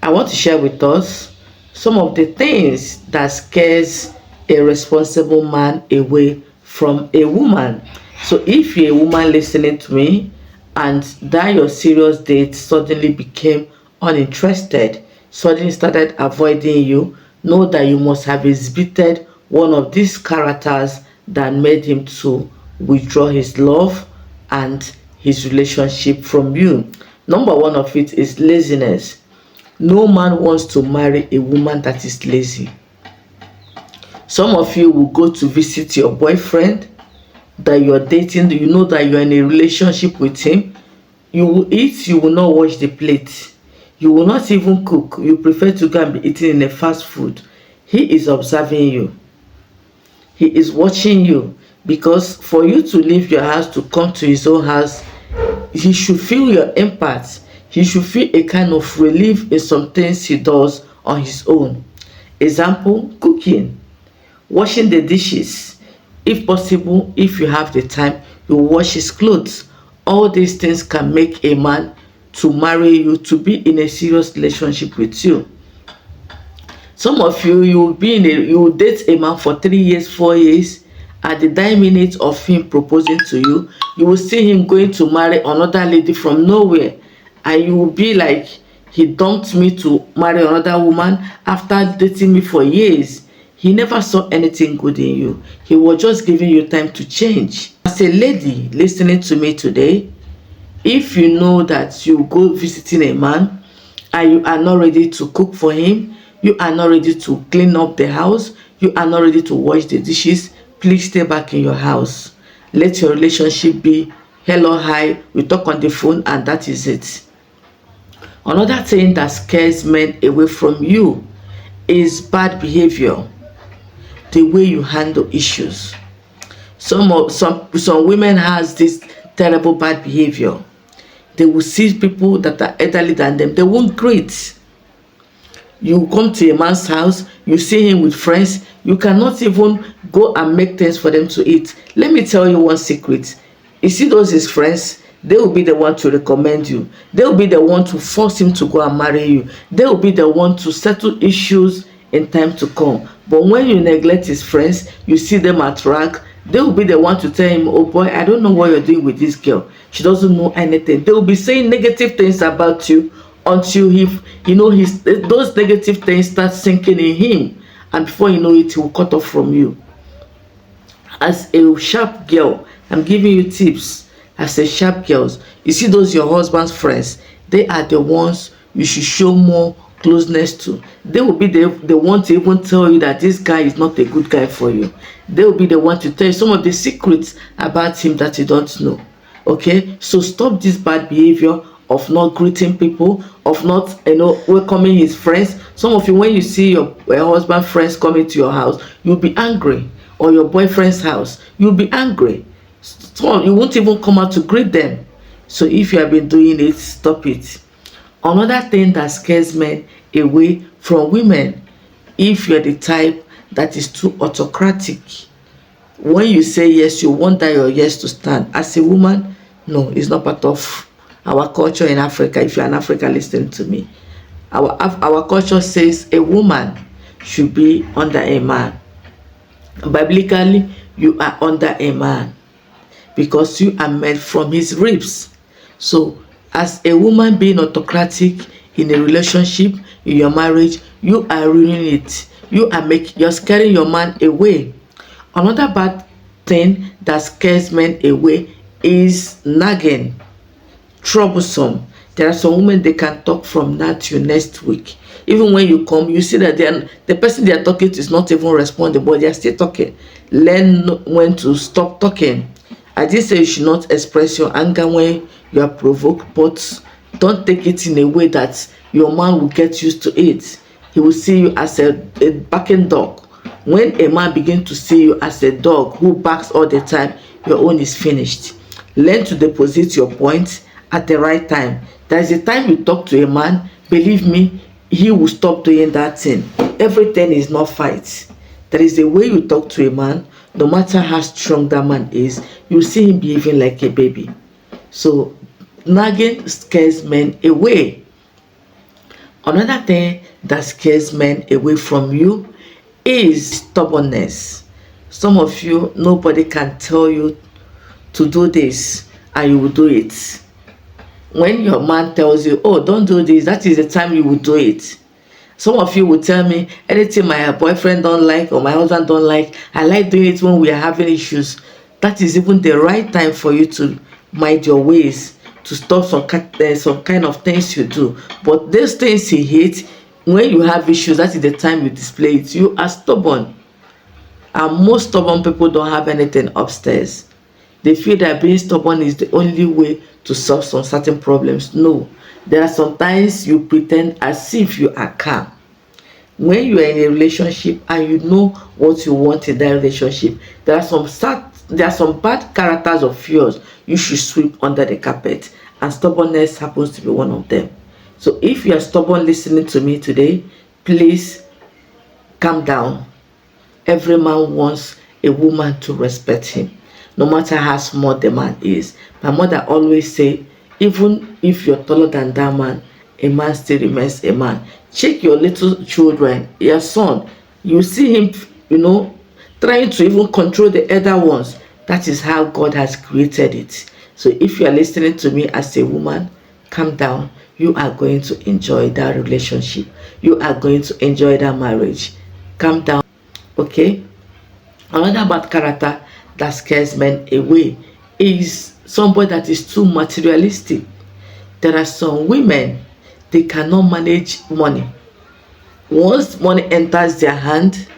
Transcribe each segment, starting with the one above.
I want to share with us some of the things that scares a responsible man away from a woman. So if you're a woman listening to me and that your serious date suddenly became uninterested, suddenly started avoiding you, know that you must have exhibited one of these characters that made him to withdraw his love and his relationship from you. Number one of it is laziness. No man wants to marry a woman that is lazy. Some of you will go to visit your boyfriend that you are dating, you know that you are in a relationship with him. You will eat, you will not wash the plate. You will not even cook. You prefer to go and be eating in a fast food. He is observing you. He is watching you, because for you to leave your house to come to his own house, he should feel your impact. He should feel a kind of relief in some things he does on his own. Example, cooking, washing the dishes. If possible, if you have the time, you wash his clothes. All these things can make a man to marry you, to be in a serious relationship with you. Some of you, you will date a man for 3 years, 4 years. At the dying minute of him proposing to you will see him going to marry another lady from nowhere, and you will be like, he dumped me to marry another woman after dating me for years. He never saw anything good in you. He was just giving you time to change. As a lady listening to me today, if you know that you go visiting a man and you are not ready to cook for him, you are not ready to clean up the house, you are not ready to wash the dishes, please stay back in your house. Let your relationship be hello, hi, we talk on the phone, and that is it. Another thing that scares men away from you is bad behavior, the way you handle issues. Some women has this terrible bad behavior. They will see people that are elderly than them, they won't greet. You come to a man's house, you see him with friends, you cannot even go and make things for them to eat. Let me tell you one secret. You see those his friends, they will be the one to recommend you. They will be the one to force him to go and marry you. They will be the one to settle issues in time to come. But when you neglect his friends, you see them at rag, they will be the one to tell him, oh boy, I don't know what you're doing with this girl. She doesn't know anything. They will be saying negative things about you until his those negative things start sinking in him, and before you know it, he will cut off from you. As a sharp girl, I'm giving you tips. As a sharp girls, you see those your husband's friends, they are the ones you should show more closeness to. They will be the one to even tell you that this guy is not a good guy for you. They will be the one to tell you some of the secrets about him that you don't know. Okay, so stop this bad behavior of not greeting people, of not welcoming his friends. Some of you, when you see your husband friends coming to your house, you'll be angry, or your boyfriend's house, you'll be angry. So you won't even come out to greet them. So if you have been doing it, stop it. Another thing that scares men away from women, if you're the type that is too autocratic. When you say yes, you want that your yes to stand. As a woman, no, it's not part of our culture in Africa. If you're an African listening to me, our culture says a woman should be under a man. Biblically, you are under a man because you are made from his ribs. So as a woman being autocratic in a relationship, in your marriage, you are ruining it. You're scaring your man away. Another bad thing that scares men away is nagging, troublesome. There are some women, they can talk from now till next week. Even when you come, you see that the person they are talking to is not even responding, but they are still talking. Learn when to stop talking. I did say you should not express your anger when you are provoked, but don't take it in a way that your man will get used to it. He will see you as a barking dog. When a man begins to see you as a dog who barks all the time, your own is finished. Learn to deposit your points at the right time. There is a time you talk to a man, believe me, he will stop doing that thing. Everything is not fight. There is a way you talk to a man, no matter how strong that man is, you see him behaving like a baby. So nagging scares men away. Another thing that scares men away from you is stubbornness. Some of you, nobody can tell you to do this and you will do it. When your man tells you, oh, don't do this, that is the time you will do it. Some of you will tell me, anything my boyfriend don't like or my husband don't like, I like doing it when we are having issues. That is even the right time for you to mind your ways, to stop some kind of things you do. But these things he hates, when you have issues, that is the time you display it. You are stubborn. And most stubborn people don't have anything upstairs. They feel that being stubborn is the only way to solve some certain problems. No. There are sometimes you pretend as if you are calm. When you are in a relationship and you know what you want in that relationship, there are some bad characters of yours you should sweep under the carpet, and stubbornness happens to be one of them. So if you are stubborn listening to me today, please calm down. Every man wants a woman to respect him, no matter how small the man is. My mother always say, even if you're taller than that man, a man still remains a man. Check your little children, your son. You see him, trying to even control the elder ones. That is how God has created it. So if you are listening to me as a woman, calm down. You are going to enjoy that relationship. You are going to enjoy that marriage. Calm down. Okay? Another bad character that scares men away is somebody that is too materialistic. There are some women, they cannot manage money. Once money enters their hand,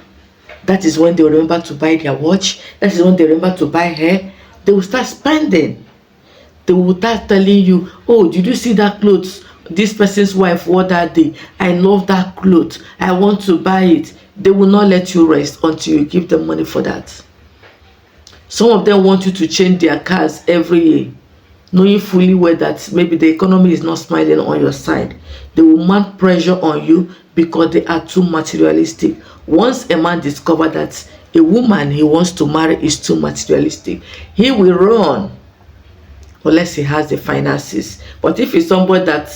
that is when they remember to buy their watch. That is when they remember to buy hair. They will start spending. They will start telling you, oh, did you see that clothes this person's wife wore that day? I love that clothes. I want to buy it. They will not let you rest until you give them money for that. Some of them want you to change their cars every year, knowing fully well that maybe the economy is not smiling on your side. They will mount pressure on you because they are too materialistic. Once a man discovers that a woman he wants to marry is too materialistic, he will run unless he has the finances. But if he's somebody that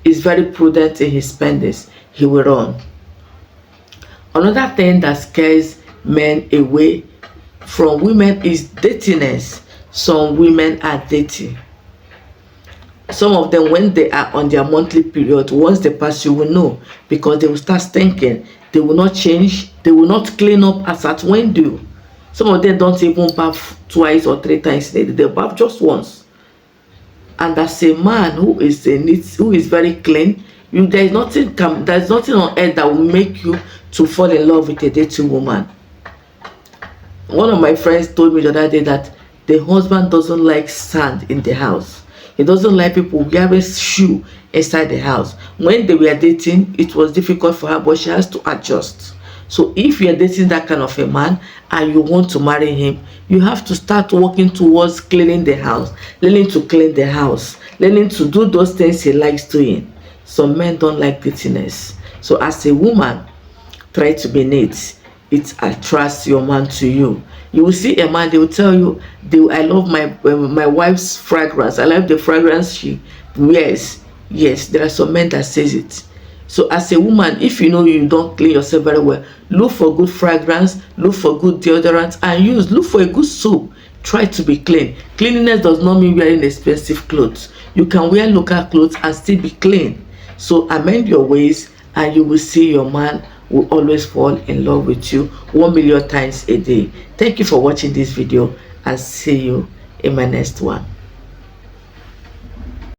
is very prudent in his spendings, he will run. Another thing that scares men away from women is datingness. Some women are dating. Some of them, when they are on their monthly period, once they pass, you will know, because they will start stinking. They will not change. They will not clean up as at when do. Some of them don't even bath twice or 3 times a day. They bath just once. And as a man who is very clean, there's nothing on earth that will make you to fall in love with a dating woman. One of my friends told me the other day that the husband doesn't like sand in the house. He doesn't like people wearing shoe inside the house. When they were dating, it was difficult for her, but she has to adjust. So if you're dating that kind of a man and you want to marry him, you have to start working towards cleaning the house, learning to clean the house, learning to do those things he likes doing. Some men don't like dirtiness. So as a woman, try to be neat. It attracts your man to you. You will see a man, they will tell you, I love my wife's fragrance. I love the fragrance she wears. Yes, there are some men that says it. So as a woman, if you know you don't clean yourself very well, look for good fragrance, look for good deodorant, and look for a good soap. Try to be clean. Cleanliness does not mean wearing expensive clothes. You can wear local clothes and still be clean. So amend your ways, and you will see your man will always fall in love with you 1 million times a day. Thank you for watching this video, and see you in my next one.